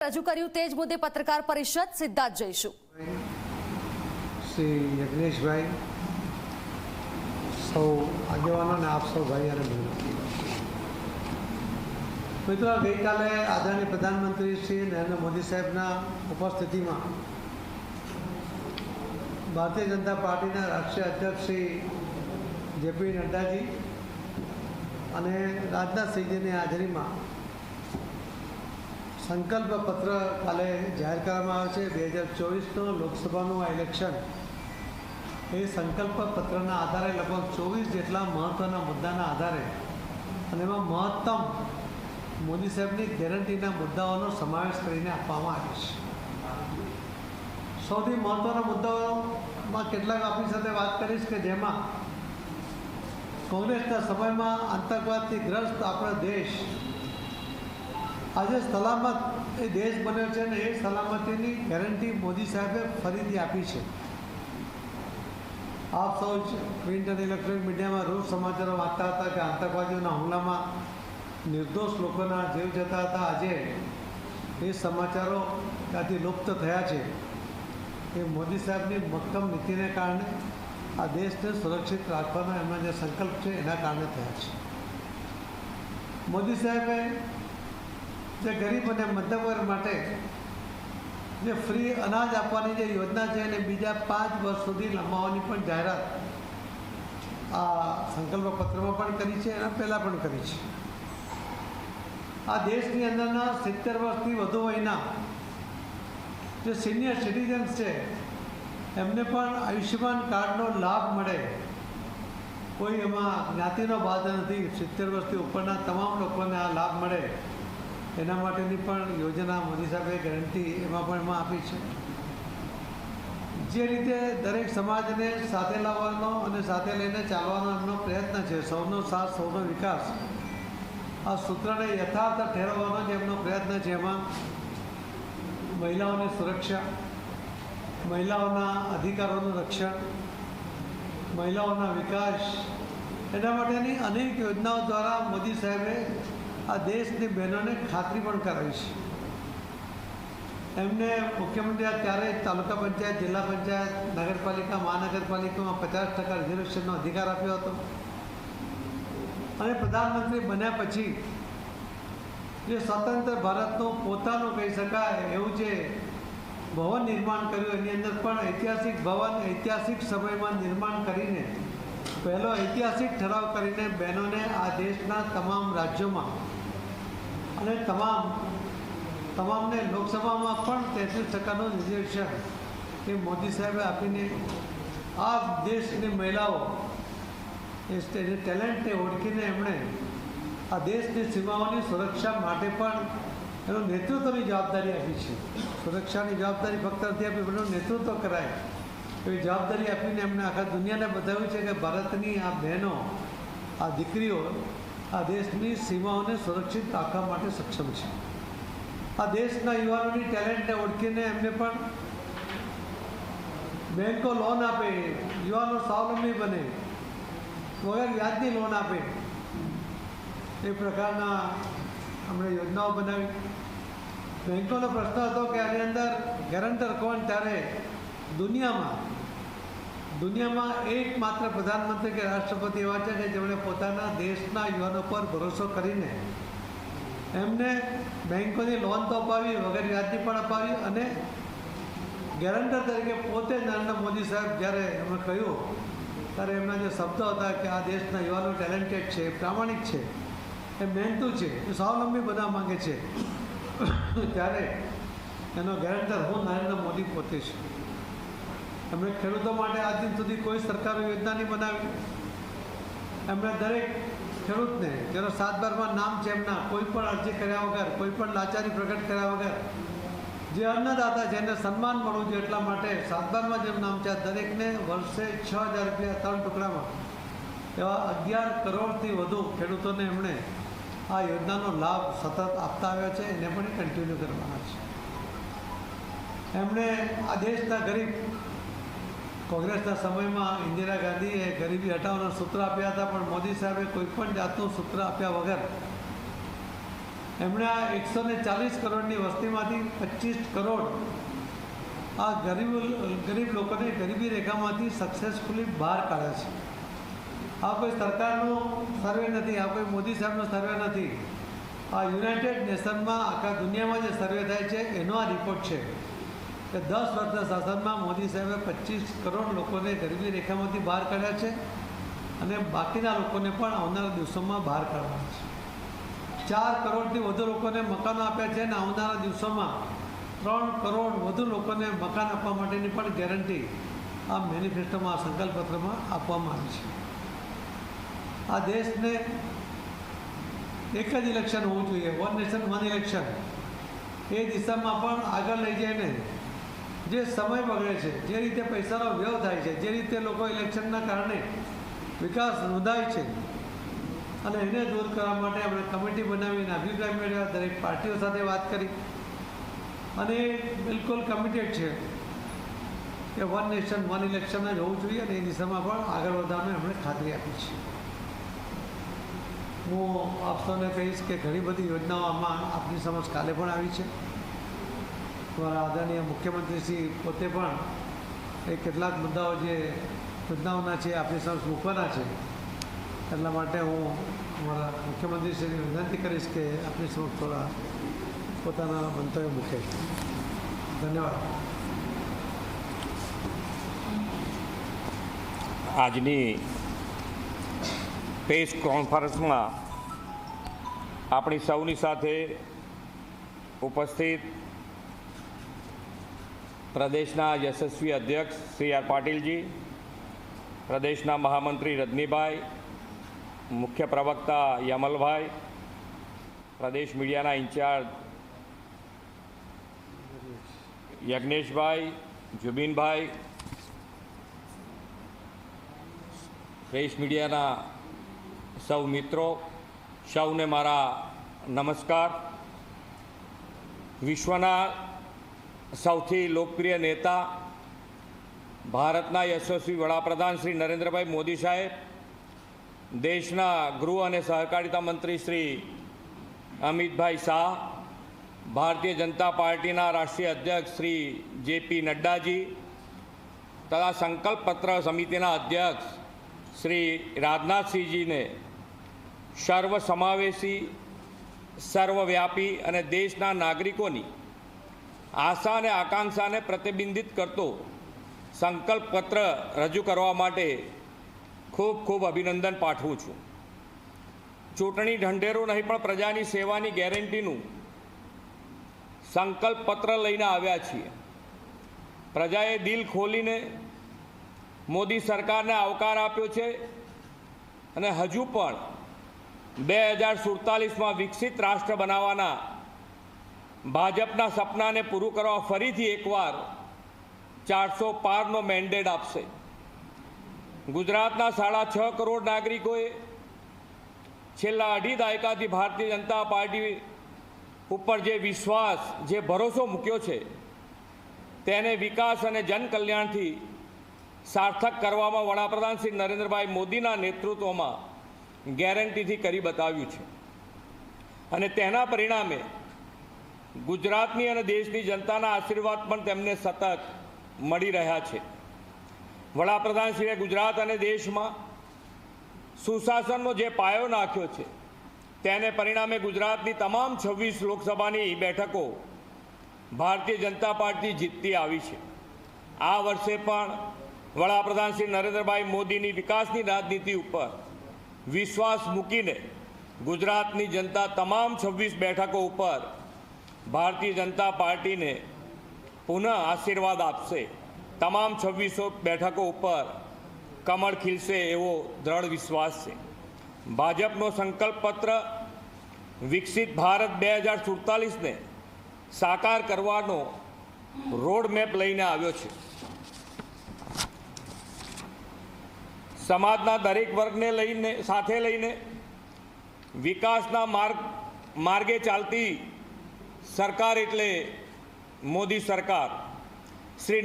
રજૂ કર્યું તે જ મુદ્દે પત્રકાર પરિષદ સીધા જ જઈશું. શ્રી યજ્ઞેશભાઈ, સૌ આગેવાનો અને આપ સૌ ભાઈ અને બહેનો, મિત્રો, ગઈકાલે આદરણીય પ્રધાનમંત્રી શ્રી નરેન્દ્ર મોદી સાહેબના ઉપસ્થિતિમાં ભારતીય જનતા પાર્ટીના રાષ્ટ્રીય અધ્યક્ષ શ્રી જેપી નડ્ડાજી અને રાજનાથસિંહજીની હાજરીમાં સંકલ્પ પત્ર કાલે જાહેર કરવામાં આવ્યો છે. 2024નો લોકસભાનું આ ઇલેક્શન એ સંકલ્પ પત્રના આધારે લગભગ 24 જેટલા મહત્ત્વના મુદ્દાના આધારે અને એમાં મહત્તમ મોદી સાહેબની ગેરંટીના મુદ્દાઓનો સમાવેશ કરીને આપવામાં આવ્યો છે. સૌથી મહત્ત્વના મુદ્દાઓમાં કેટલાક આપણી સાથે વાત કરીશ કે જેમાં કોંગ્રેસના સમયમાં આતંકવાદથી ગ્રસ્ત આપણો દેશ આજે સલામત એ દેશ બન્યો છે અને એ સલામતીની ગેરંટી મોદી સાહેબે ફરીથી આપી છે. આપ સૌ પ્રિન્ટ અને ઇલેક્ટ્રોનિક મીડિયામાં રોજ સમાચારો વાંચતા હતા કે આતંકવાદીઓના હુમલામાં નિર્દોષ લોકોના જીવ જતા હતા. આજે એ સમાચારો ત્યાંથી લુપ્ત થયા છે. એ મોદી સાહેબની મક્કમ નીતિને કારણે આ દેશને સુરક્ષિત રાખવાનો એમનો જે સંકલ્પ છે એના કારણે થયા છે. મોદી સાહેબે જે ગરીબ અને મધ્યમ વર્ગ માટે જે ફ્રી અનાજ આપવાની જે યોજના છે એને બીજા 5 વર્ષ સુધી લંબાવવાની પણ જાહેરાત આ સંકલ્પ પત્રમાં પણ કરી છે, એના પહેલાં પણ કરી છે. આ દેશની અંદરના 70 વર્ષથી વધુ વયના જે સિનિયર સિટીઝન્સ છે એમને પણ આયુષ્યમાન કાર્ડનો લાભ મળે. કોઈ એમાં જ્ઞાતિનો બાદ નથી. 70 વર્ષથી ઉપરના તમામ લોકોને આ લાભ મળે એના માટેની પણ યોજના મોદી સાહેબે ગેરંટી એમાં આપી છે. જે રીતે દરેક સમાજને સાથે લાવવાનો અને સાથે લઈને ચાલવાનો એમનો પ્રયત્ન છે, સૌનો સાથ સૌનો વિકાસ, આ સૂત્રને યથાર્થ ઠેરવવાનો જે એમનો પ્રયત્ન છે, એમાં મહિલાઓની સુરક્ષા, મહિલાઓના અધિકારોનું રક્ષણ, મહિલાઓના વિકાસ, એના માટેની અનેક યોજનાઓ દ્વારા મોદી સાહેબે આ દેશની બહેનોને ખાતરી પણ કરાવી છે. એમને મુખ્યમંત્રી ત્યારે તાલુકા પંચાયત, જિલ્લા પંચાયત, નગરપાલિકા, મહાનગરપાલિકામાં 50% રિઝર્વેશનનો અધિકાર આપ્યો હતો. અને પ્રધાનમંત્રી બન્યા પછી જે સ્વતંત્ર ભારતનું પોતાનું કહી શકાય એવું જે ભવન નિર્માણ કર્યું, એની અંદર પણ ઐતિહાસિક ભવન ઐતિહાસિક સમયમાં નિર્માણ કરીને પહેલો ઐતિહાસિક ઠરાવ કરીને બહેનોને આ દેશના તમામ રાજ્યોમાં અને તમામને લોકસભામાં પણ 33%નું રિઝર્વેશન એ મોદી સાહેબે આપીને આ દેશની મહિલાઓ એ ટેલેન્ટને ઓળખીને એમણે આ દેશની સીમાઓની સુરક્ષા માટે પણ એનું નેતૃત્વની જવાબદારી આપી છે. સુરક્ષાની જવાબદારી ફક્ત નથી આપી, એનું નેતૃત્વ કરાય એવી જવાબદારી આપીને એમણે આખા દુનિયાને બતાવ્યું છે કે ભારતની આ બહેનો, આ દીકરીઓ આ દેશની સીમાઓને સુરક્ષિત રાખવા માટે સક્ષમ છે. આ દેશના યુવાનોની ટેલેન્ટને ઓળખીને એમને પણ બેન્કો લોન આપે, યુવાનો સ્વાવલંબી બને, વગર વ્યાજની લોન આપે, એ પ્રકારના આપણે યોજનાઓ બનાવી. બેન્કોનો પ્રશ્ન હતો કે આની અંદર ગેરંટર કોણ? ત્યારે દુનિયામાં એકમાત્ર પ્રધાનમંત્રી કે રાષ્ટ્રપતિ એવા છે કે જેમણે પોતાના દેશના યુવાનો પર ભરોસો કરીને એમને બેન્કોની લોન તો અપાવી, વગર વ્યાજની પણ અપાવી, અને ગેરંટર તરીકે પોતે નરેન્દ્ર મોદી સાહેબ જ્યારે એમણે કહ્યું ત્યારે એમના જે શબ્દો હતા કે આ દેશના યુવાનો ટેલેન્ટેડ છે, પ્રામાણિક છે, એ મહેનતુ છે, એ સ્વાવલંબી બનવા માંગે છે, ત્યારે એનો ગેરંટર હું નરેન્દ્ર મોદી પોતે છું. એમણે ખેડૂતો માટે આજ દિન સુધી કોઈ સરકારો યોજના નહીં બનાવી. એમણે દરેક ખેડૂતને જેનો 7/12માં નામ છે એમના, કોઈ પણ અરજી કર્યા વગર, કોઈ પણ લાચારી પ્રગટ કર્યા વગર જે અન્નદાતા છે એને સન્માન મળવું જોઈએ એટલા માટે 7/12માં જેમ નામ છે દરેકને વર્ષે 6,000 રૂપિયા 3 ટુકડામાં એવા 11 કરોડથી વધુ ખેડૂતોને એમણે આ યોજનાનો લાભ સતત આપતા આવ્યા છે. એને પણ કન્ટિન્યુ કરવાના છે. એમણે આ દેશના ગરીબ, કોંગ્રેસના સમયમાં ઇન્દિરા ગાંધીએ ગરીબી હટાવવાના સૂત્ર આપ્યા હતા, પણ મોદી સાહેબે કોઈ પણ જાતનું સૂત્ર આપ્યા વગર એમણે આ 140 કરોડની વસ્તીમાંથી 25 કરોડ આ ગરીબ લોકોને ગરીબી રેખામાંથી સક્સેસફુલી બહાર કાઢ્યા છે. આ કોઈ સરકારનો સર્વે નથી, આ કોઈ મોદી સાહેબનો સર્વે નથી. આ યુનાઇટેડ નેશનમાં આખા દુનિયામાં જે સર્વે થાય છે એનો આ રિપોર્ટ છે કે 10 વર્ષના શાસનમાં મોદી સાહેબે 25 કરોડ લોકોને ગરીબી રેખામાંથી બહાર કાઢ્યા છે અને બાકીના લોકોને પણ આવનારા દિવસોમાં બહાર કાઢવાના છે. 4 કરોડથી વધુ લોકોને મકાનો આપ્યા છે અને આવનારા દિવસોમાં 3 કરોડ વધુ લોકોને મકાન આપવા માટેની પણ ગેરંટી આ મેનિફેસ્ટોમાં, આ સંકલ્પપત્રમાં આપવામાં આવી છે. આ દેશને એક જ ઇલેક્શન હોવું જોઈએ, વન નેશન વન ઇલેક્શન. એ દિશામાં પણ આગળ લઈ જઈને જે સમય બગડે છે, જે રીતે પૈસાનો વ્યય થાય છે, જે રીતે લોકો ઇલેક્શનના કારણે વિકાસ નોંધાય છે અને એને દૂર કરવા માટે આપણે કમિટી બનાવીને અભિપ્રાય મેળવ્યા, દરેક પાર્ટીઓ સાથે વાત કરી અને બિલકુલ કમિટેડ છે કે વન નેશન વન ઇલેક્શન જ હોવું જોઈએ અને એ દિશામાં પણ આગળ વધવાની આપણે ખાતરી આપી છે. હું આપ સૌને કહીશ કે ઘણી બધી યોજનાઓ આમાં આપની સમક્ષ કાલે પણ આવી છે. અમારા આદરણીય મુખ્યમંત્રીશ્રી પોતે પણ એ કેટલાક મુદ્દાઓ જે યોજનાઓના છે આપની સમક્ષ મૂકવાના છે. એટલા માટે હું અમારા મુખ્યમંત્રીશ્રીને વિનંતી કરીશ કે આપની સમક્ષ થોડા પોતાના મંતવ્ય મૂકે. ધન્યવાદ. આજની પ્રેસ કોન્ફરન્સમાં આપણી સૌની સાથે ઉપસ્થિત પ્રદેશના યશસ્વી અધ્યક્ષ શ્રી આર પાટીલજી, પ્રદેશના મહામંત્રી રજનીભાઈ, મુખ્ય પ્રવક્તા યમલભાઈ, પ્રદેશ મીડિયાના ઇન્ચાર્જ યજ્ઞેશભાઈ, જુબીનભાઈ, પ્રેસ મીડિયાના સૌ મિત્રો, સૌને મારા નમસ્કાર. વિશ્વના સૌથી લોકપ્રિય નેતા, ભારતના યશસ્વી વડાપ્રધાન શ્રી નરેન્દ્રભાઈ મોદી સાહેબ, દેશના ગૃહ અને સહકારિતા મંત્રી શ્રી અમિતભાઈ શાહ, ભારતીય જનતા પાર્ટીના રાષ્ટ્રીય અધ્યક્ષ શ્રી જેપી નડ્ડાજી તથા સંકલ્પ પત્ર સમિતિના અધ્યક્ષ શ્રી રાજનાથસિંહજીને સર્વસમાવેશી, સર્વવ્યાપી અને દેશના નાગરિકોની આશા અને આકાંક્ષાને પ્રતિબિંબિત કરતો સંકલ્પ પત્ર રજૂ કરવા માટે ખૂબ ખૂબ અભિનંદન પાઠવું છું. ચૂંટણી ઢંઢેરો નહીં પણ પ્રજાની સેવાની ગેરંટીનું સંકલ્પ પત્ર લઈને આવ્યા છીએ. પ્રજાએ દિલ ખોલીને મોદી સરકારને આવકાર આપ્યો છે અને હજુ પણ 2047માં વિકસિત રાષ્ટ્ર બનાવવાના ભાજપના સપનાને પૂરું કરવા ફરીથી એકવાર 400 પારનો મેન્ડેટ આપશે. ગુજરાતના 6.5 કરોડ નાગરિકોએ છેલ્લા 2.5 દાયકાથી ભારતીય જનતા પાર્ટી ઉપર જે વિશ્વાસ, જે ભરોસો મૂક્યો છે તેને વિકાસ અને જનકલ્યાણથી સાર્થક કરવામાં વડાપ્રધાન શ્રી નરેન્દ્રભાઈ મોદીના નેતૃત્વમાં ગેરંટીથી કરી બતાવ્યું છે અને તેના પરિણામે ગુજરાતની અને દેશની જનતાના આશીર્વાદ પણ તેમને સતત મળી રહ્યા છે. વડાપ્રધાનશ્રીએ ગુજરાત અને દેશમાં સુશાસનનો જે પાયો નાખ્યો છે તેને પરિણામે ગુજરાતની તમામ 26 લોકસભાની બેઠકો ભારતીય જનતા પાર્ટી જીતતી આવી છે. આ વર્ષે પણ વડાપ્રધાન શ્રી નરેન્દ્રભાઈ મોદીની વિકાસની રાજનીતિ ઉપર વિશ્વાસ મૂકીને ગુજરાતની જનતા તમામ 26 બેઠકો ઉપર ભારતીય જનતા પાર્ટીને પુનઃ આશીર્વાદ આપશે. તમામ 26 બેઠકો ઉપર કમળ ખીલશે એવો દ્રઢ વિશ્વાસ છે. ભાજપનો સંકલ્પ પત્ર વિકસિત ભારત 2047ને સાકાર કરવાનો રોડ મેપ લઈને આવ્યો છે. સમાજના દરેક વર્ગને સાથે લઈને વિકાસના માર્ગે ચાલતી સરકાર એટલે મોદી સરકાર. શ્રી